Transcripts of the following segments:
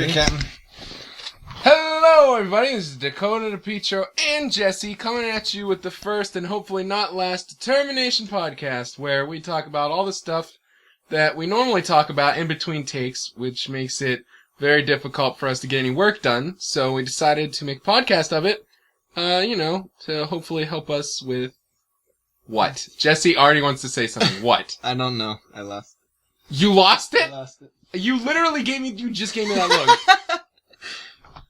Hey, Captain. Hello, everybody. This is Dakota, DePietro, and Jesse coming at you with the first and hopefully not last DtermiNATION Podcast, where we talk about all the stuff that we normally talk about in between takes, which makes it very difficult for us to get any work done. So we decided to make a podcast of it, to hopefully help us with what? Jesse already wants to say something. What? I don't know. I lost. You lost it? I lost it. You literally just gave me that look.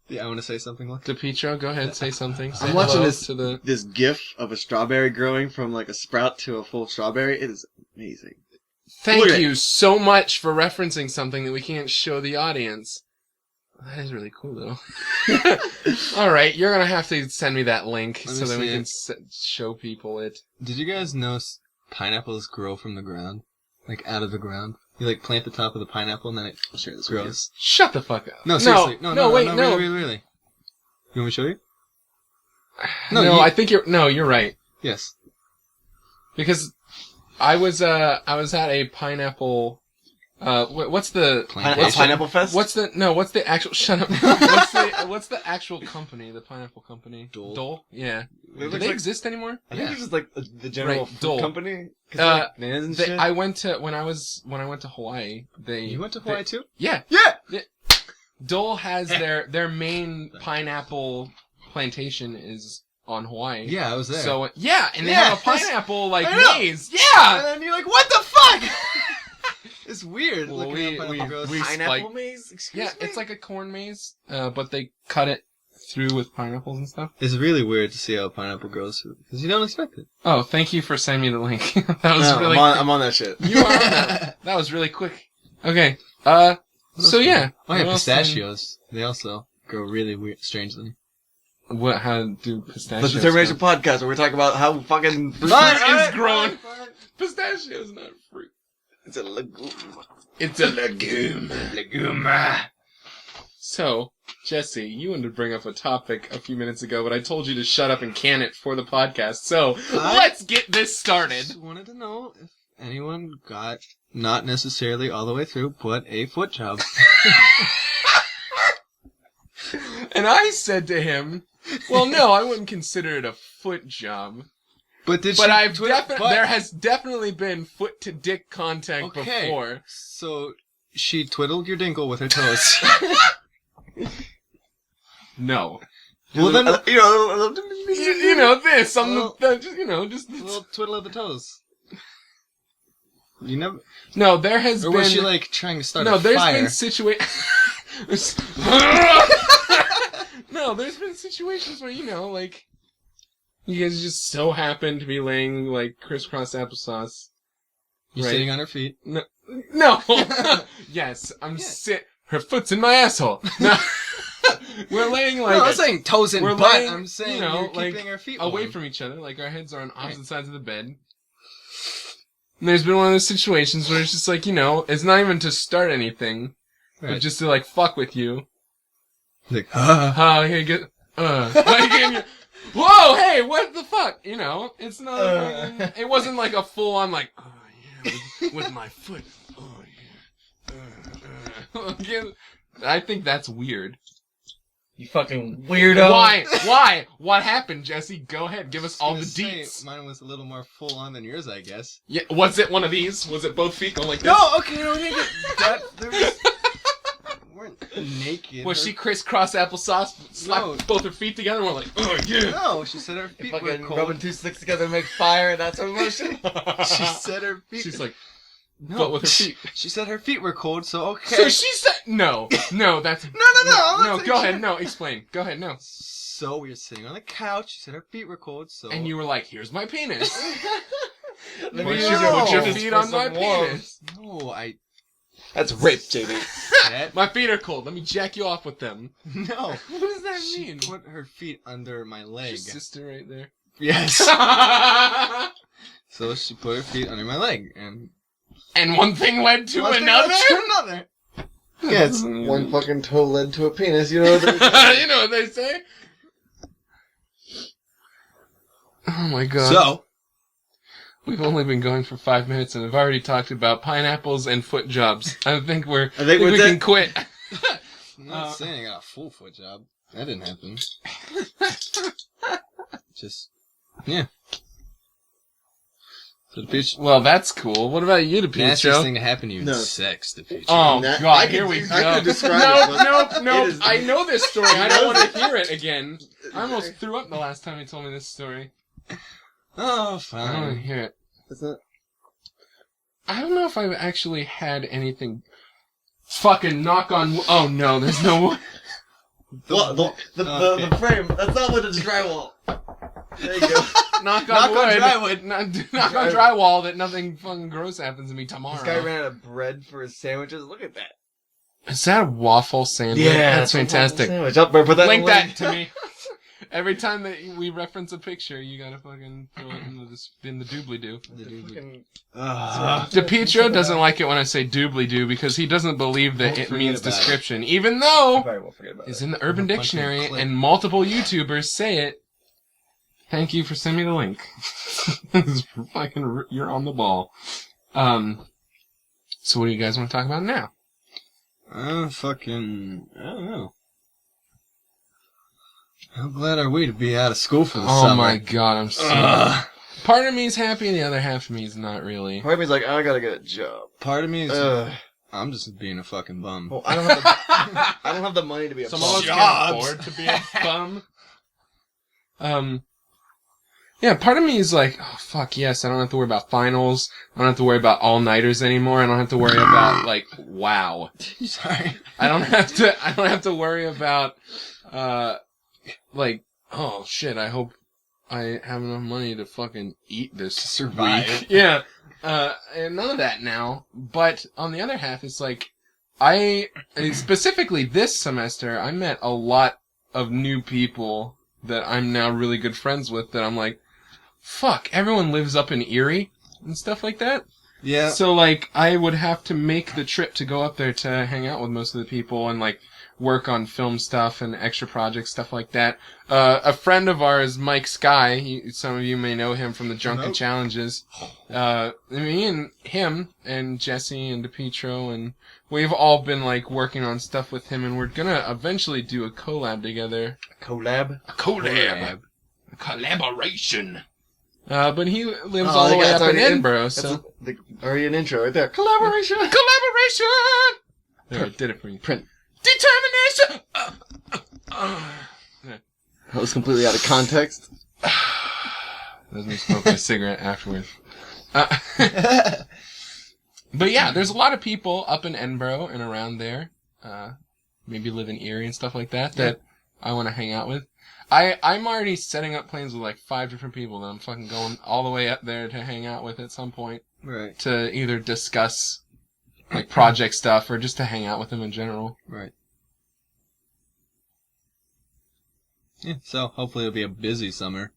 Yeah, I want to say something. Look. DePietro, go ahead, say something. Say I'm watching hello this GIF of a strawberry growing from like a sprout to a full strawberry. It is amazing. Thank you so much for referencing something that we can't show the audience. That is really cool, though. All right, you're gonna have to send me that link so that we can show people it. Did you guys know pineapples grow from the ground, like out of the ground? You like plant the top of the pineapple and then it grows. Shut the fuck up. No, seriously. No, wait. Really. You want me to show you? No, I think you're right. Yes. Because I was at a pineapple. What's the Pineapple Fest? What's the actual? Shut up. What's the actual company? The pineapple company. Dole. Yeah. Do they exist anymore? I think it's just like the general fruit company. Bananas and shit. I went to when I went to Hawaii. You went to Hawaii too? Yeah. Yeah. Dole has their main pineapple plantation is on Hawaii. Yeah, I was there. So and they have a pineapple maze. Yeah. And then you're like, what the fuck? It's weird. Well, looking at pineapple grows. Pineapple maze? Excuse me? It's like a corn maze, but they cut it through with pineapples and stuff. It's really weird to see how a pineapple grows because you don't expect it. Oh, thank you for sending me the link. That was really. I'm on that shit. You are on that. That was really quick. Okay. So yeah. Oh yeah, pistachios. They also grow really weird, strangely. What? How do pistachios? The DtermiNATION Podcast, where we talk about how fucking fruit is grown. Pistachios, not fruit. It's a legume. It's a legume. Legume. So, Jesse, you wanted to bring up a topic a few minutes ago, but I told you to shut up and can it for the podcast. So, let's get this started. I just wanted to know if anyone got, not necessarily all the way through, but a foot job. And I said to him, well, no, I wouldn't consider it a foot job. But there has definitely been foot to dick contact before. So she twiddled your dinkle with her toes. No. Well then, this. Just a little twiddle of the toes. You never. No, there has been. Or was she like trying to start a fire? There's been situations where you guys just so happen to be laying like crisscross applesauce. You're sitting on her feet. No. Yes, I'm her foot's in my asshole. No. We're laying like. No, I'm saying toes in butt. Laying, I'm saying you're keeping our feet away from each other. Like our heads are on opposite sides of the bed. And there's been one of those situations where it's just like, it's not even to start anything, but just to like fuck with you. Like, whoa, hey, what the fuck? It's not. It wasn't like a full on like, oh yeah, with my foot. Oh yeah. I think that's weird. You fucking weirdo. Why? What happened, Jesse? Go ahead, give us all the deets. Mine was a little more full on than yours, I guess. Yeah, was it one of these? Was it both feet going like this? No, okay, no, we weren't naked. Was she crisscross applesauce, slapped both her feet together, and we're like, oh yeah. No, she said her feet were cold. Rubbing two sticks together to make fire, that's her motion. She said her feet. She's like, but with her feet. She said her feet were cold, so okay. So she said, no, that's... No, go ahead, no, explain. Go ahead, no. So we were sitting on the couch, she said her feet were cold, so... And you were like, here's my penis. Put your feet on my penis. No, That's rape, JB. My feet are cold, let me jack you off with them. No. What does that mean? She put her feet under my leg. Your sister right there. Yes. So she put her feet under my leg, and one thing led to another? Yeah, it's one fucking toe led to a penis, you know what they say? You know what they say? Oh my god. So, we've only been going for 5 minutes and I've already talked about pineapples and foot jobs. I think we can quit. I'm not saying I got a full foot job. That didn't happen. Just, yeah. So DePietro, Well, that's cool. What about you, nastiest DePietro? thing to happen to you No. is sex, DePietro. Oh, That- God, I here could- we I go. could describe it, but Nope. it is- I know this story. I don't want knows to hear it again. I almost threw up the last time he told me this story. Oh, I don't want to fine. hear it. That's not. I don't know if I've actually had anything. Fucking knock on. Oh no, there's no. The frame. That's not what it's drywall. There you go. Knock Knock on on wood. drywall. Knock on drywall that nothing fucking gross happens to me tomorrow. This guy ran out of bread for his sandwiches. Look at that. Is that a waffle sandwich? That's fantastic. Sandwich. Up, put that Link in the that to me. Every time that we reference a picture, you gotta fucking throw it in the doobly-doo. DePietro doesn't like it when I say doobly-doo because he doesn't believe that Don't it forget means about it. description, even though Very well, forget about it's it. in the Urban A bunch of Dictionary clip. and multiple YouTubers say it. Thank you for sending me the link. Fucking, you're on the ball. So what do you guys want to talk about now? I don't know. How glad are we to be out of school for the Oh summer? my god, I'm so... Ugh. Part of me is happy and the other half of me is not really. Part of me's like, I gotta get a job. Part of me is, Ugh. I'm just being a fucking bum. Well, I don't have the money to be a Some bum. of us can't Jobs. afford to be a bum. Yeah, part of me is like, oh fuck yes, I don't have to worry about finals. I don't have to worry about all-nighters anymore. I don't have to worry about like, wow. Sorry. I don't have to worry about, like, oh shit, I hope I have enough money to fucking eat this To survive. week. Yeah. And none of that now. But on the other half, it's like, specifically this semester, I met a lot of new people that I'm now really good friends with that I'm like, fuck, everyone lives up in Erie and stuff like that. Yeah. So, like, I would have to make the trip to go up there to hang out with most of the people and, like, work on film stuff and extra projects, stuff like that. A friend of ours, Mike Sky, some of you may know him from the Drunken Hello. Challenges. Me and him and Jesse and DePietro and we've all been, like, working on stuff with him and we're gonna eventually do a collab together. Collab? A collab. A collaboration. But he lives Oh, all the way that's up in already Edinburgh, That's so... already an intro right there. Collaboration! Collaboration! There, I did it for you. Print. Determination! That was completely out of context. That's me smoking a cigarette afterwards. But yeah, there's a lot of people up in Edinburgh and around there. Maybe live in Erie and stuff like that that I want to hang out with. I'm already setting up plans with like 5 different people that I'm fucking going all the way up there to hang out with at some point Right. to either discuss like project stuff or just to hang out with them in general. Right. Yeah, so hopefully it'll be a busy summer.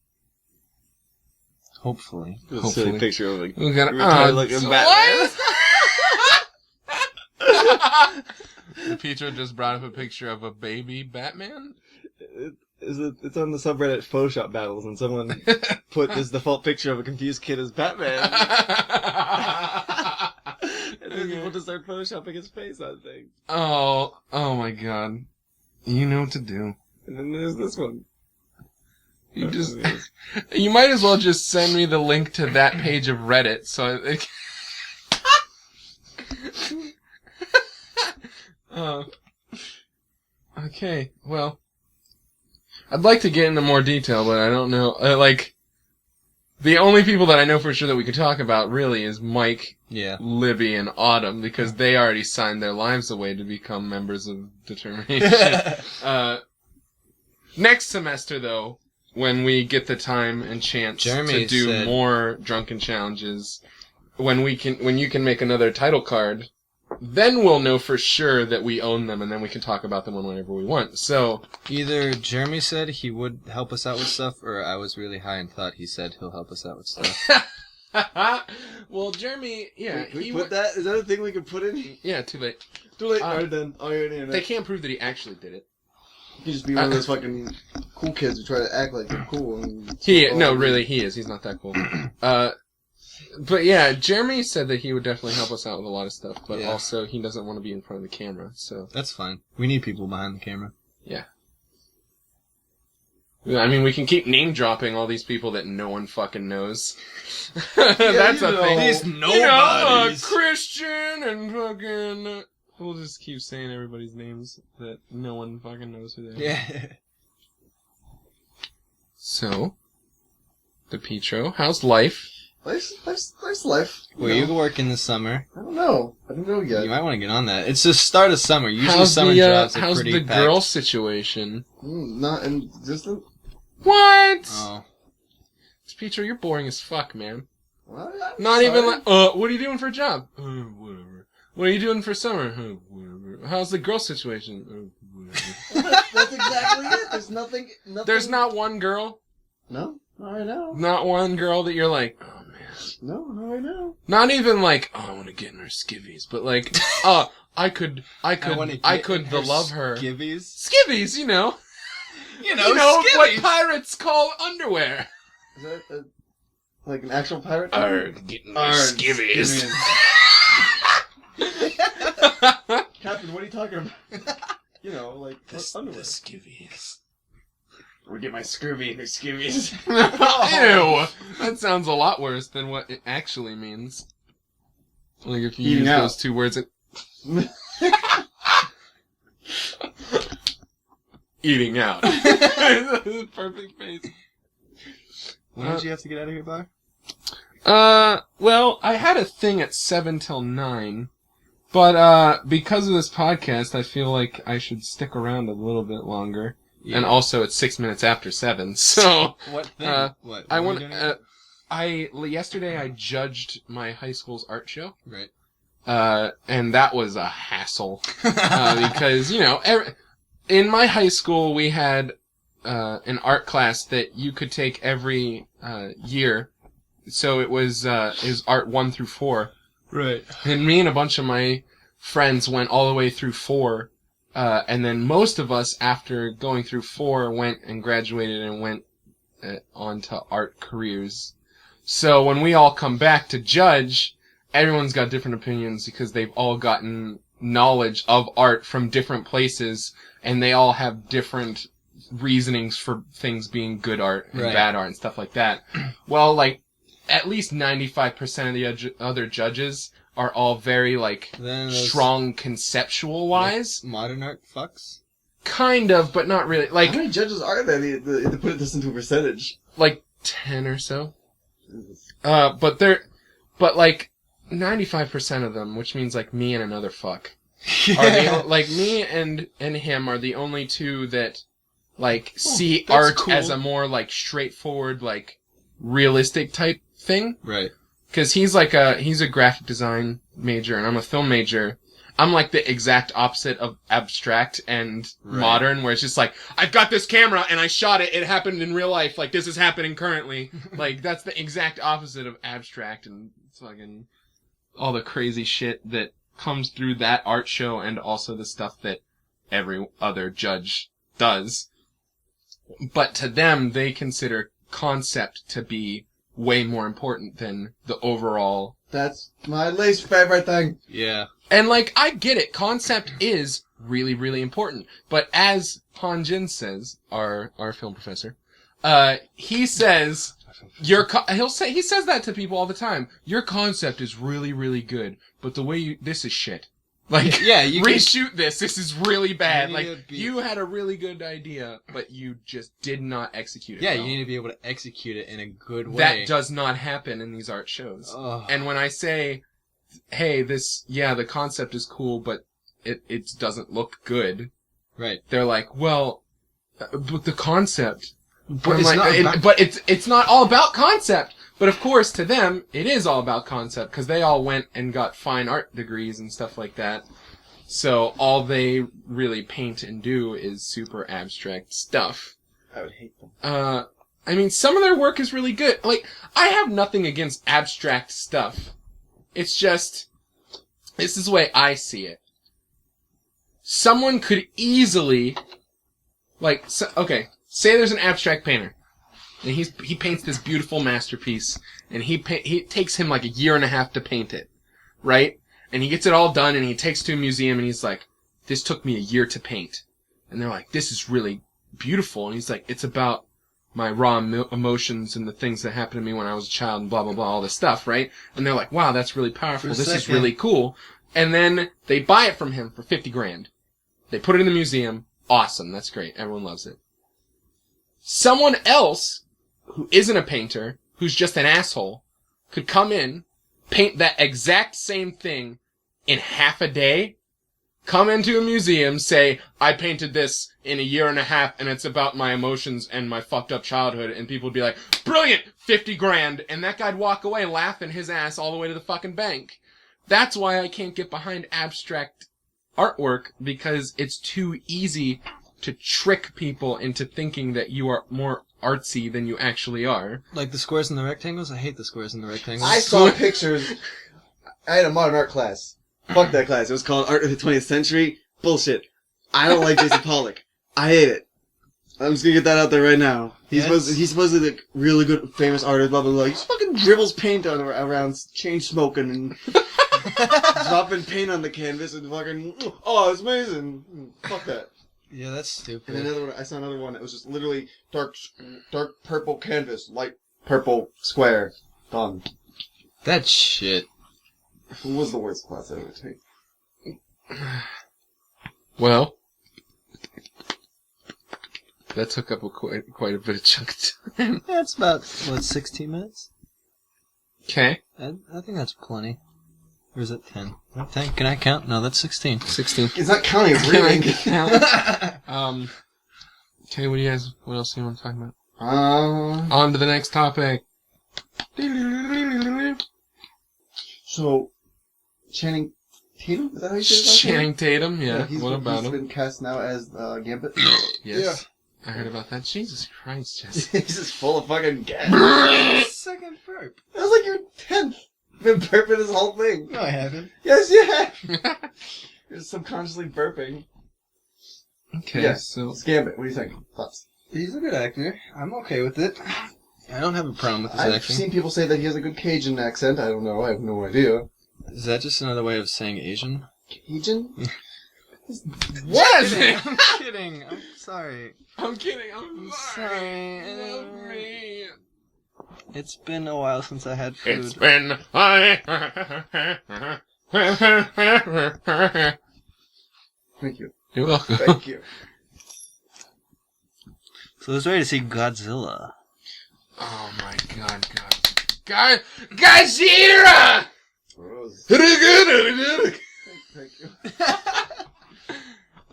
Hopefully. A silly picture of like We're gonna, retarded looking Batman. Pietro just brought up a picture of a baby Batman. It's on the subreddit Photoshop battles, and someone put this default picture of a confused kid as Batman. And then people just start photoshopping his face on things. Oh my god. You know what to do. And then there's this one. You just, you might as well just send me the link to that page of Reddit, so it, okay, well, I'd like to get into more detail, but I don't know, the only people that I know for sure that we could talk about really is Mike, Yeah. Libby, and Autumn, because they already signed their lives away to become members of DtermiNATION. Next semester, though, when we get the time and chance Jeremy to do said- more drunken challenges, when you can make another title card, then we'll know for sure that we own them, and then we can talk about them whenever we want. So, Either Jeremy said he would help us out with stuff, or I was really high and thought he said he'll help us out with stuff. well, Jeremy, yeah, Can we he put that? Is that a thing we can put in? yeah, too late. Too late. Uh, Alright then. Oh, you're in They can't prove that he actually did it. You just be one of those fucking cool kids who try to act like they're cool. And No, really, he is. He's not that cool. But yeah, Jeremy said that he would definitely help us out with a lot of stuff, but Yeah. also he doesn't want to be in front of the camera, so. That's fine. We need people behind the camera. Yeah. I mean, we can keep name dropping all these people that no one fucking knows. That's a thing. These nobodies. Christian and fucking. We'll just keep saying everybody's names that no one fucking knows who they are. Yeah. So, DePietro, how's life? Life's life. Where you working this summer? I don't know. I don't know yet. You might want to get on that. It's the start of summer. Usually How's summer the jobs are how's pretty the packed. girl situation? Not in existence. What? Oh. DePietro, you're boring as fuck, man. Well, Not even like, what are you doing for a job? Whatever. What are you doing for summer? Whatever. How's the girl situation? Whatever. That's exactly it. There's nothing. There's not one girl? No, not right now. Not one girl that you're like, oh man. No, not right now. Not even like, oh, I want to get in her skivvies, but like, I could love her. Skivvies? Skivvies, you know. You know what skivvies. pirates call underwear. Is that like an actual pirate? Getting her skivvies. Captain, what are you talking about? You know, like underwear. The skivvies. We get my scurvy and skivvies. Ew! That sounds a lot worse than what it actually means. Like if you use those two words. Eating out. Perfect face. When did you have to get out of here by? Well, I had a thing at 7 till 9. But, because of this podcast, I feel like I should stick around a little bit longer. Yeah. And also, it's 6 minutes after 7, so... What thing? What I want, yesterday I judged my high school's art show. Right. And that was a hassle. Because, you know, in my high school, we had, an art class that you could take every, year. So it was art 1 through 4. Right. And me and a bunch of my friends went all the way through 4. And then most of us, after going through 4, went and graduated and went on to art careers. So when we all come back to judge, everyone's got different opinions because they've all gotten knowledge of art from different places, and they all have different reasonings for things being good art and bad art and stuff like that. Well, like, at least 95% of the other judges are all very, like, strong conceptual-wise. Like modern art fucks? Kind of, but not really. Like, how many judges are there to put this into a percentage? Like, 10 or so. But like, 95% of them, which means, like, me and another fuck, are like, me and him are the only two that, like, see art as a more, like, straightforward, like, realistic type thing. Right. Cause he's a graphic design major and I'm a film major. I'm like the exact opposite of abstract and modern, where it's just like, I've got this camera and I shot it, it happened in real life, like this is happening currently. Like, that's the exact opposite of abstract and fucking all the crazy shit that comes through that art show, and also the stuff that every other judge does. But to them, they consider concept to be way more important than the overall. That's my least favorite thing. Yeah. And, like, I get it. Concept is really, really important. But as Han Jin says, our film professor, he says, he says that to people all the time. Your concept is really, really good, but the way this is shit. Like, yeah, you reshoot this. This is really bad. Like, you had a really good idea, but you just did not execute it. Yeah, well. you need to be able to execute it in a good way. That does not happen in these art shows. Ugh. And when I say, hey, the concept is cool, but it doesn't look good. Right. They're like, well, but the concept. But it's not all about concept. But of course, to them, it is all about concept, because they all went and got fine art degrees and stuff like that. So all they really paint and do is super abstract stuff. I would hate them. I mean, some of their work is really good. Like, I have nothing against abstract stuff. It's just, this is the way I see it. Someone could easily, like, say there's an abstract painter. and he paints this beautiful masterpiece, and he takes him like a year and a half to paint it, right? And he gets it all done, and he takes it to a museum, and he's like, "This took me a year to paint," and they're like, "This is really beautiful," and he's like, "It's about my raw emotions and the things that happened to me when I was a child and blah, blah, blah, all this stuff," right? And they're like, "Wow, that's really powerful. This is really cool." And then they buy it from him for $50,000. They put it in the museum. Awesome. That's great. Everyone loves it. Someone else who isn't a painter, who's just an asshole, could come in, paint that exact same thing in half a day, come into a museum, say, "I painted this in a year and a half, and it's about my emotions and my fucked up childhood," and people would be like, "Brilliant! $50,000!" And that guy'd walk away laughing his ass all the way to the fucking bank. That's why I can't get behind abstract artwork, because it's too easy to trick people into thinking that you are more artsy than you actually are. Like the squares and the rectangles? I hate the squares and the rectangles. I saw pictures. I had a modern art class. Fuck that class. It was called Art of the 20th Century. Bullshit. I don't like Jason Pollock. I hate it. I'm just gonna get that out there right now. He's supposedly the really good, famous artist, blah, blah, blah. He just fucking dribbles paint on around chain smoking and dropping paint on the canvas and fucking, "Oh, it's amazing." Fuck that. Yeah, that's stupid. And I saw another one that was just literally dark purple canvas, light purple square. Done. That shit. Who was the worst class I ever taken? Well, that took up quite a bit of chunk of time. Yeah, it's about, 16 minutes? Okay. I think that's plenty. Or is it 10? 10? Can I count? No, that's 16. 16. It's not counting, it's reading. Okay, what else do you want to talk about? On On to the next topic. So, Channing Tatum? Is that how you say it? Channing Tatum, yeah. What about he's him? been cast now as Gambit. Yes. Yeah. I heard about that. Jesus Christ, Jesse. He's just full of fucking gas. Second burp. That was like your 10th. You've been burping this whole thing. No, I haven't. Yes, you have. You're subconsciously burping. Okay, Yeah. so... Gambit, what do you think? Thoughts? He's a good actor. I'm okay with it. I don't have a problem with his I've acting. seen people say that he has a good Cajun accent. I don't know. I have no idea. Is that just another way of saying Asian? Cajun? What is it? I'm kidding. I'm sorry. I'm kidding. I'm sorry. sorry. Love me. It's been a while since I had food. It's been... Thank you. You're welcome. Thank you. So I was ready to see Godzilla. Oh my god. Godzilla! Rose. Thank Thank you.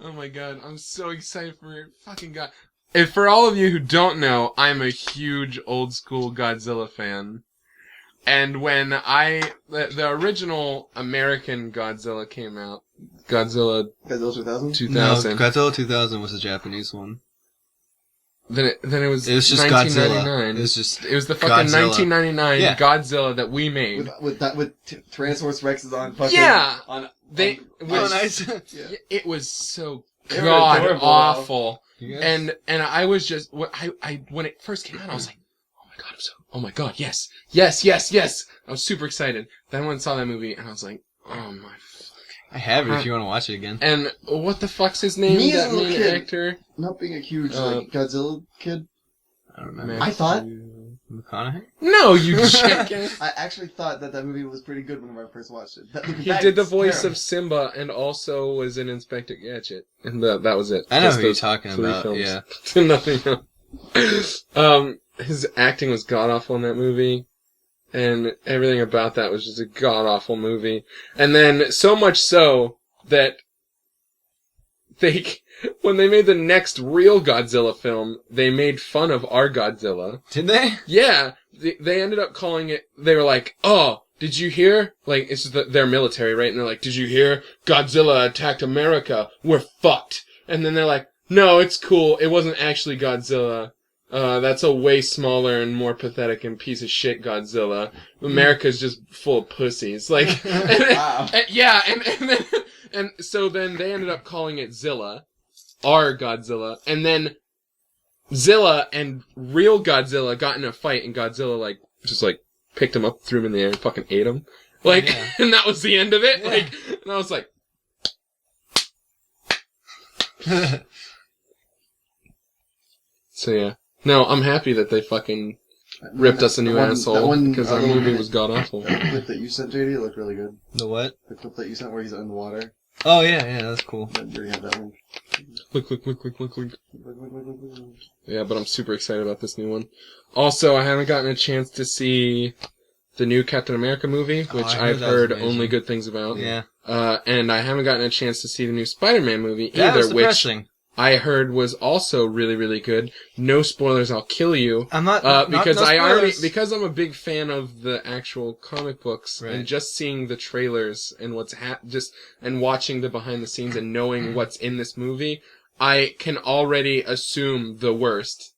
Oh my god, I'm so excited for it. Fucking God. And for all of you who don't know, I'm a huge old school Godzilla fan. And when the original American Godzilla came out, Godzilla 2000? No, Godzilla 2000 was a Japanese one. Then it was just 1999. Godzilla. It was the fucking Godzilla. 1999 Yeah. Godzilla that we made. With Tyrannosaurus Rexes on fucking... Yeah. On, They Oh, was, nice. yeah. It was so They were god adorable. awful. You guys- And I was just when it first came out, I was like, oh my god, yes. I was super excited. Then I went and saw that movie, and I was like, oh my. I have it if you want to watch it again. And what the fuck's his name? Me as that a little main kid. actor. Not being a huge Godzilla kid. I don't remember. I thought... McConaughey? No, you chicken. I actually thought that movie was pretty good whenever I first watched it. He did the voice of Simba, and also was in Inspector Gadget, and that was it. I know Just who you're those talking 3 about, films. yeah. Nothing else. His acting was god awful in that movie, and everything about that was just a god awful movie. And then so much so that when they made the next real Godzilla film, they made fun of our Godzilla. Did they? Yeah, they ended up calling it. They were like, "Oh, did you hear? Like, it's just their military, right? And they're like, did you hear? Godzilla attacked America. We're fucked." And then they're like, "No, it's cool. It wasn't actually Godzilla. That's a way smaller and more pathetic and piece of shit Godzilla. America's just full of pussies." Like, Wow. and so then they ended up calling it Zilla, our Godzilla, and then Zilla and real Godzilla got in a fight, and Godzilla, like, just, like, picked him up, threw him in the air, and fucking ate him. Like, Yeah. and that was the end of it. Yeah. Like, and I was like... So, yeah. No, I'm happy that they fucking ripped us a new asshole, because that movie was god-awful. The clip that you sent, JD, looked really good. The what? The clip that you sent where he's in the water. Oh, yeah, that's cool. You already have that one. Click. Yeah, but I'm super excited about this new one. Also, I haven't gotten a chance to see the new Captain America movie, which I've heard only good things about. Yeah. And I haven't gotten a chance to see the new Spider-Man movie That either, was which depressing. I heard was also really, really good. No spoilers, I'll kill you. I'm not because no spoilers. because I'm a big fan of the actual comic books, Right. and just seeing the trailers and and watching the behind the scenes and knowing what's in this movie, I can already assume the worst.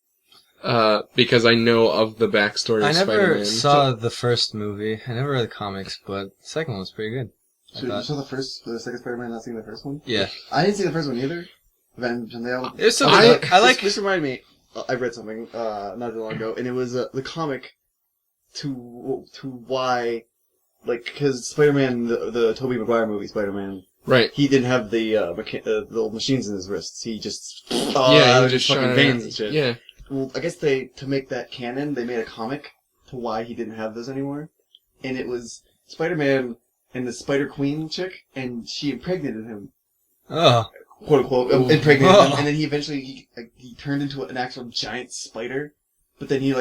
Because I know of the backstory of I never Spider-Man. saw the first movie. I never read the comics, but the second one was pretty good. So you saw the second Spider-Man, not seeing the first one? Yeah. I didn't see the first one either. There's something I like. This reminded me. I read something not too long ago, and it was the comic to why, like, because Spider-Man, the Tobey Maguire movie, Spider-Man, Right. he didn't have the little machines in his wrists. He just He just fucking shot veins it. and shit. Yeah. Well, I guess to make that canon, they made a comic to why he didn't have those anymore, and it was Spider-Man and the Spider Queen chick, and she impregnated him. Oh. Quote unquote, Ooh. impregnated him, Oh. and then he eventually he turned into an actual giant spider, but then he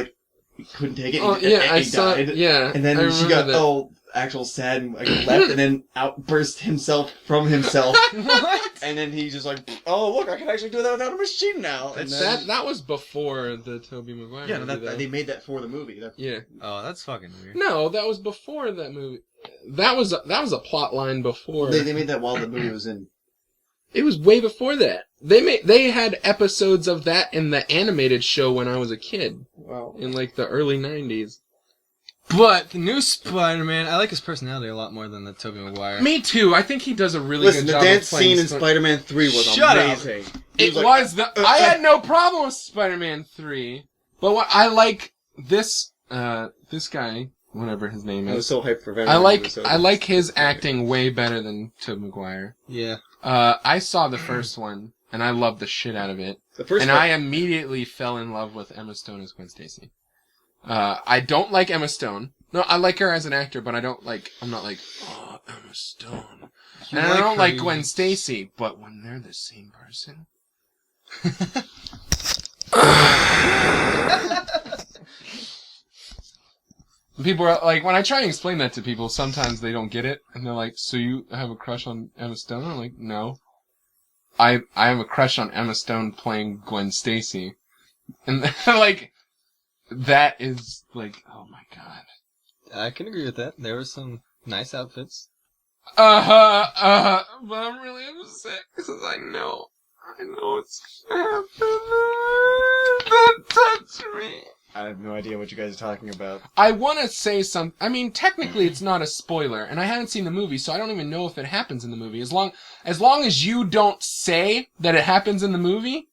couldn't take it. Oh, and yeah, I he saw. died. Yeah. And then I she remember got that. all actual sad and left, and then outburst himself from himself, What? and then he just oh look, I can actually do that without a machine now. And then, That was before the Tobey Maguire yeah, movie, though. they made that for the movie. Yeah. Oh, that's fucking weird. No, that was before that movie. That was a plot line before. They made that while the movie was in. It was way before that. They had episodes of that in the animated show when I was a kid Well, in like the early 90s. But the new Spider-Man, I like his personality a lot more than the Tobey Maguire. Me too. I think he does a really listen, good the job dance of playing scene in Spider-Man 3 was Shut up. amazing. It was was I had no problem with Spider-Man 3. But what I like this guy, whatever his name I was is. so hyped for Venom. I like his acting way better than Tobey Maguire. Yeah. I saw the first one and I loved the shit out of it. The first And one, I immediately fell in love with Emma Stone as Gwen Stacy. I don't like Emma Stone. No, I like her as an actor, but I'm not like, oh, Emma Stone. And I don't like Gwen Stacy, but when they're the same person. People are like, when I try and explain that to people, sometimes they don't get it, and they're like, so you have a crush on Emma Stone? I'm like, no. I have a crush on Emma Stone playing Gwen Stacy. And like, that is like, oh my god. I can agree with that. There were some nice outfits. But I'm really upset because I know it's gonna happen. Don't touch me. I have no idea what you guys are talking about. I want to say something. I mean, technically, it's not a spoiler, and I haven't seen the movie, so I don't even know if it happens in the movie. As long as you don't say that it happens in the movie,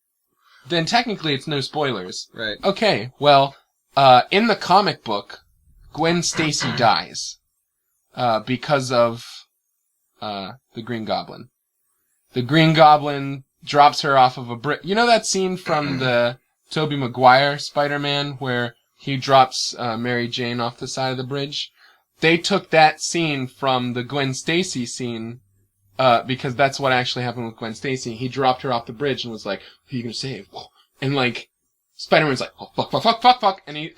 then technically it's no spoilers. Right. Okay, well, in the comic book, Gwen Stacy dies because of the Green Goblin. The Green Goblin drops her off of a bridge. You know that scene from the Tobey Maguire Spider-Man where he drops Mary Jane off the side of the bridge? They took that scene from the Gwen Stacy scene because that's what actually happened with Gwen Stacy. He dropped her off the bridge and was like, "Who are you gonna save?" And like Spider-Man's like, "Oh, fuck," and he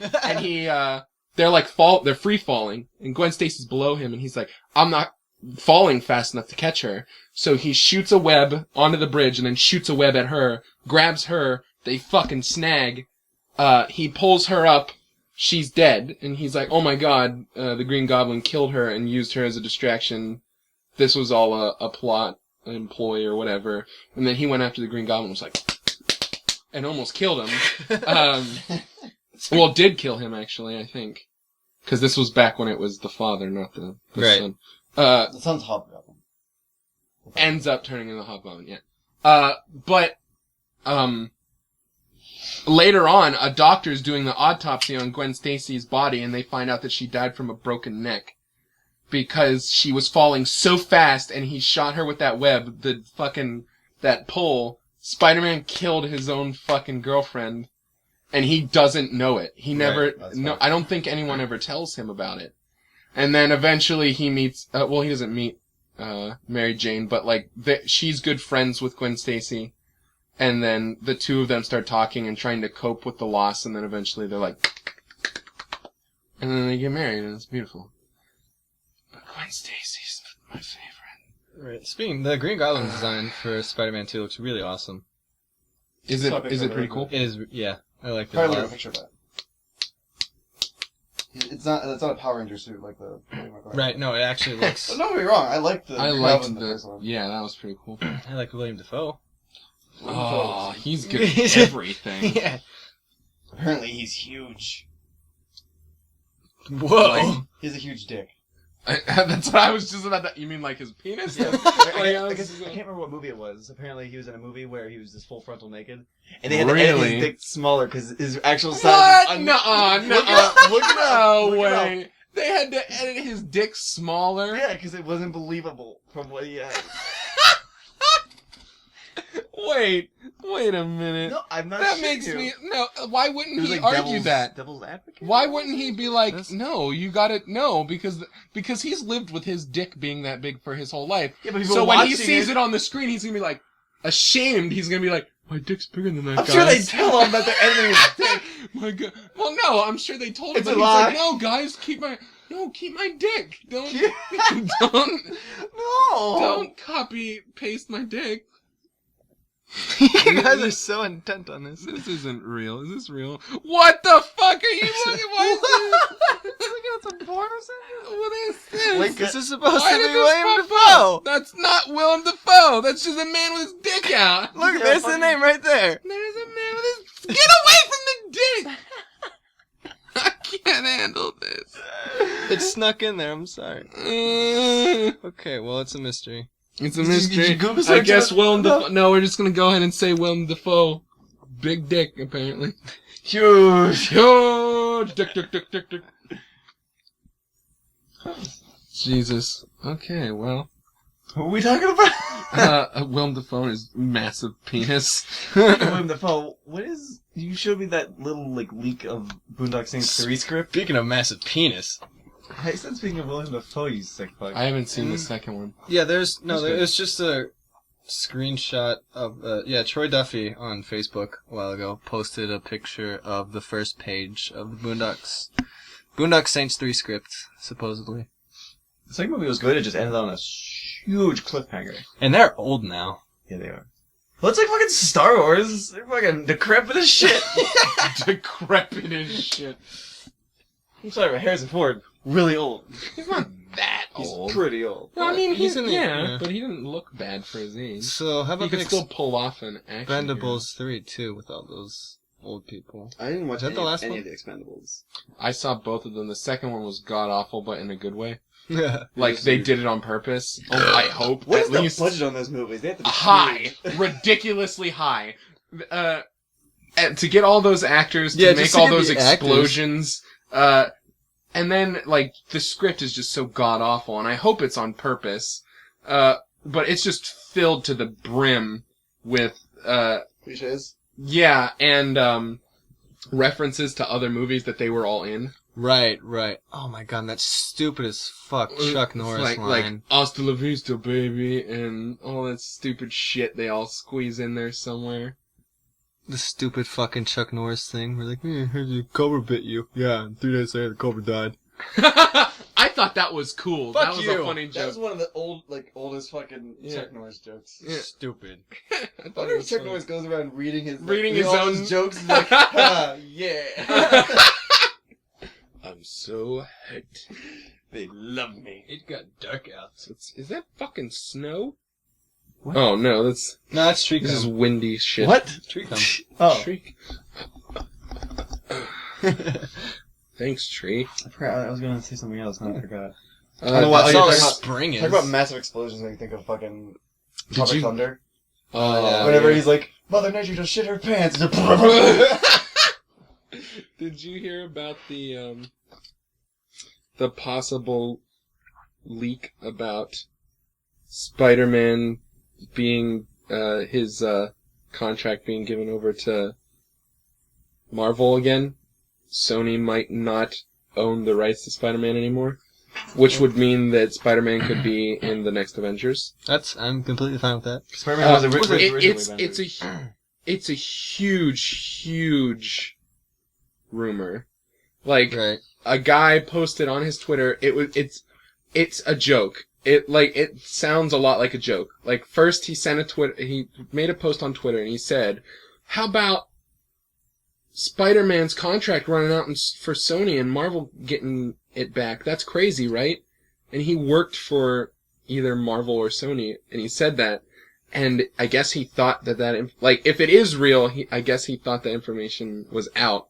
they're free falling, and Gwen Stacy's below him, and he's like, "I'm not falling fast enough to catch her." So he shoots a web onto the bridge and then shoots a web at her, grabs her, they fucking snag, he pulls her up, she's dead, and he's like, oh my god, the Green Goblin killed her and used her as a distraction. This was all a plot, an ploy or whatever. And then he went after the Green Goblin and was like, and almost killed him. Well, did kill him actually, I think. Cause this was back when it was the father, not the Right. son. The son's Hobgoblin. Ends up turning into Hobgoblin, yeah. later on, a doctor's doing the autopsy on Gwen Stacy's body, and they find out that she died from a broken neck. Because she was falling so fast, and he shot her with that web, that pole. Spider-Man killed his own fucking girlfriend, and he doesn't know it. He never, I don't think anyone ever tells him about it. And then eventually he meets, he doesn't meet, Mary Jane, but like, she's good friends with Gwen Stacy. And then the two of them start talking and trying to cope with the loss, and then eventually they're like, and then they get married, and it's beautiful. But Gwen Stacy's my favorite. Right. Speaking, the Green Goblin design for Spider-Man 2 looks really awesome. Is it pretty cool? It is, yeah. I like it. Probably look at a picture of that. It's not a Power Ranger suit like the. Right. No, it actually looks. Don't get me wrong. I liked the first one. Yeah, that was pretty cool. I like William Dafoe. Oh, he's good at everything. Yeah. Apparently, he's huge. Whoa. Like, he has a huge dick. That's what I was just about that. You mean like his penis? I can't remember what movie it was. Apparently, he was in a movie where he was just full frontal naked, and they had to edit his dick smaller because his actual size. What? No way. They had to edit his dick smaller. Yeah, because it wasn't believable from what he had. Wait a minute. No, I'm not. That makes me why wouldn't he like argue that? Devil's advocate? Why wouldn't he be like, no, you gotta because he's lived with his dick being that big for his whole life. Yeah, but so when he sees it on the screen, he's gonna be like ashamed. He's gonna be like, my dick's bigger than that. I'm sure they tell him that they're editing his dick. My God. Well, no, I'm sure they told him. It's but a he's lie. like, no, guys, keep my dick. Don't don't copy paste my dick. You guys are so intent on this. This isn't real. Is this real? What the fuck are you looking at? Looking at some porn or something? What is this? Wait, This is supposed Why to did be this William pop up? Dafoe. That's not Willem Dafoe. That's just a man with his dick out. Look, there's the name right there. There's a man with his... Get away from the dick! I can't handle this. It snuck in there. I'm sorry. Okay, well, it's a mystery. It's a mystery. Did you Google I search guess it? Willem Dafoe... No, we're just gonna go ahead and say Willem Dafoe. Big dick, apparently. Huge. Huge! Dick. Jesus. Okay, well... What are we talking about? Willem Dafoe is massive penis. William Dafoe, what is... You showed me that little, leak of Boondock Saints 3 script. Speaking of massive penis. I said speaking of William Dafoe, you sick fuck. I haven't seen the second one. Yeah, it's just a screenshot of, Troy Duffy on Facebook a while ago posted a picture of the first page of the Boondock Saints 3 script, supposedly. The second movie was good, it just ended on a huge cliffhanger. And they're old now. Yeah, they are. Well, it's like fucking Star Wars. They're fucking decrepit as shit. Decrepit as shit. I'm sorry, but Harrison Ford, really old. He's not that old. He's pretty old. No, I mean, He's in the- yeah. but he didn't look bad for his age. So how He about could the still pull off an action hero. Expendables 3 too with all those old people? I didn't watch Is that the last any one? of the Expendables. I saw both of them. The second one was god-awful, but in a good way. Yeah. Like, they did it on purpose. I hope. What at is the least budget on those movies? They have to be high. huge. Ridiculously high. And to get all those actors to Yeah, make just to all get those the actors. explosions, and then, like, the script is just so god-awful, and I hope it's on purpose, but it's just filled to the brim with, Cliches? yeah, and, references to other movies that they were all in. Right. Oh my god, that's stupid as fuck Chuck Norris line. Like, hasta la vista, baby, and all that stupid shit they all squeeze in there somewhere. The stupid fucking Chuck Norris thing. We're like, the cobra bit you. Yeah, and 3 days later the cobra died. I thought that was cool. Fuck that was you. a funny That joke. was one of the oldest fucking Yeah. Chuck Norris jokes. Yeah. Stupid. I I thought wonder it if was Chuck funny. Norris goes around reading his All all his his jokes. He's like, ah, yeah. I'm so hyped. They love me. It got dark out. Is that fucking snow? What? Oh no, that's No, it's tree this is cum. windy shit. What? Tree cum. Oh, Shriek. Thanks, tree. I forgot. I was going to say something else, and I forgot. Uh, I don't know why- That's you're all talking about- spring is. Talk about massive explosions when you think of fucking Tropic you- Thunder. Oh, yeah. Whenever he's like, Mother Nature just shit her pants. Did you hear about the possible leak about Spider-Man being his contract being given over to Marvel again? Sony might not own the rights to Spider-Man anymore, which would mean that Spider-Man could be in the next Avengers. I'm completely fine with that. Spider-Man was originally it's a huge rumor. Like, Right. a guy posted on his Twitter, it's a joke. It sounds a lot like a joke. Like, first he made a post on Twitter and he said, how about Spider-Man's contract running out for Sony and Marvel getting it back? That's crazy, right? And he worked for either Marvel or Sony, and he said that. And I guess he thought if it is real, I guess he thought the information was out.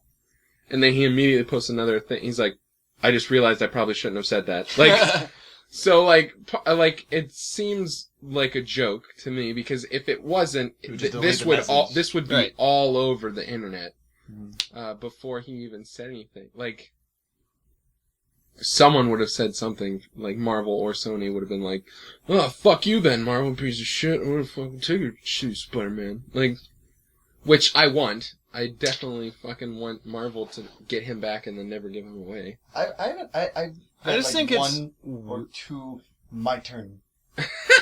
And then he immediately posts another thing. He's like, I just realized I probably shouldn't have said that. Like, so it seems like a joke to me, because if it wasn't, this would be all over the internet. Before he even said anything. Like, someone would have said something, like Marvel or Sony would have been like, oh, fuck you then, Marvel, piece of shit, I'm gonna fucking take your shit, Spider-Man. Like, which I want. I definitely fucking want Marvel to get him back and then never give him away. I just think it's one or two, my turn.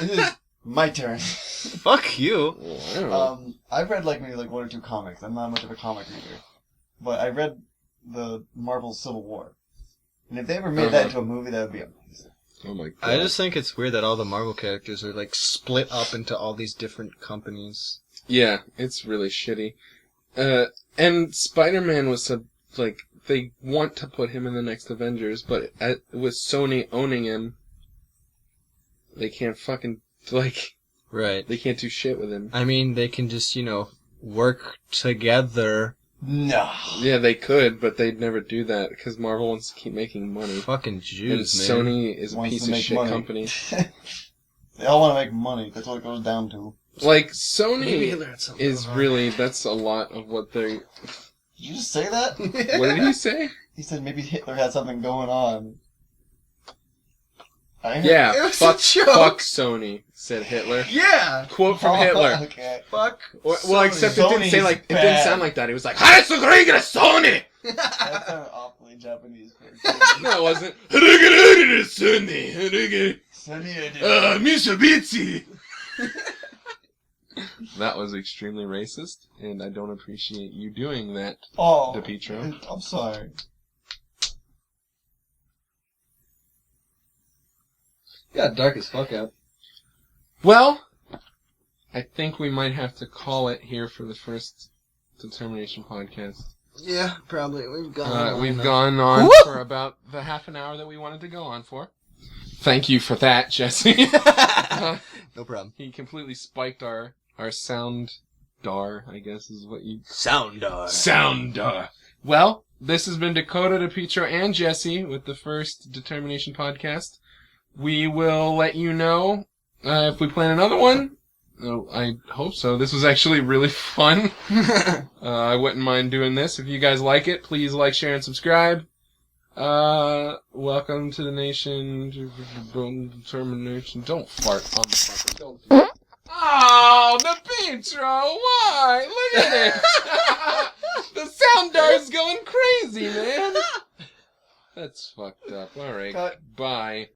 This is my turn. Fuck you. Well, I don't know. I've read maybe one or two comics. I'm not much of a comic reader. But I read the Marvel Civil War. And if they ever made that into a movie, that would be amazing. Oh my god. I just think it's weird that all the Marvel characters are split up into all these different companies. Yeah, it's really shitty. And Spider-Man was they want to put him in the next Avengers, but with Sony owning him, they can't fucking, Right. they can't do shit with him. I mean, they can just, work together. No. Yeah, they could, but they'd never do that, because Marvel wants to keep making money. Fucking Jews, and man. Sony is a piece of shit company. They all want to make money. That's what it goes down to. Sony is really, that's a lot of what they... Did you just say that? What did he say? He said maybe Hitler had something going on. Yeah, fuck Sony, said Hitler. Yeah! Quote from Hitler. Okay. Fuck. Well, except it didn't Sony's it didn't sound like that. He was like, Sony! That sounded awfully Japanese. No, it wasn't. Mitsubishi! That was extremely racist, and I don't appreciate you doing that, DePietro. I'm sorry. Yeah, dark as fuck out. Well, I think we might have to call it here for the first DtermiNATION podcast. Yeah, probably. We've gone gone on for about the half an hour that we wanted to go on for. Thank you for that, Jesse. No problem. He completely spiked our sound dar, I guess is what you... Sound dar. Well, this has been Dakota, DePietro, and Jesse with the first DtermiNATION podcast. We will let you know if we plan another one. Oh, I hope so. This was actually really fun. I wouldn't mind doing this. If you guys like it, please like, share, and subscribe. Welcome to the nation. DtermiNATION. Don't fart on the fucking. Don't do it. Oh, DePietro, why? Look at it. The sound dar's going crazy, man. That's fucked up. All right. Bye.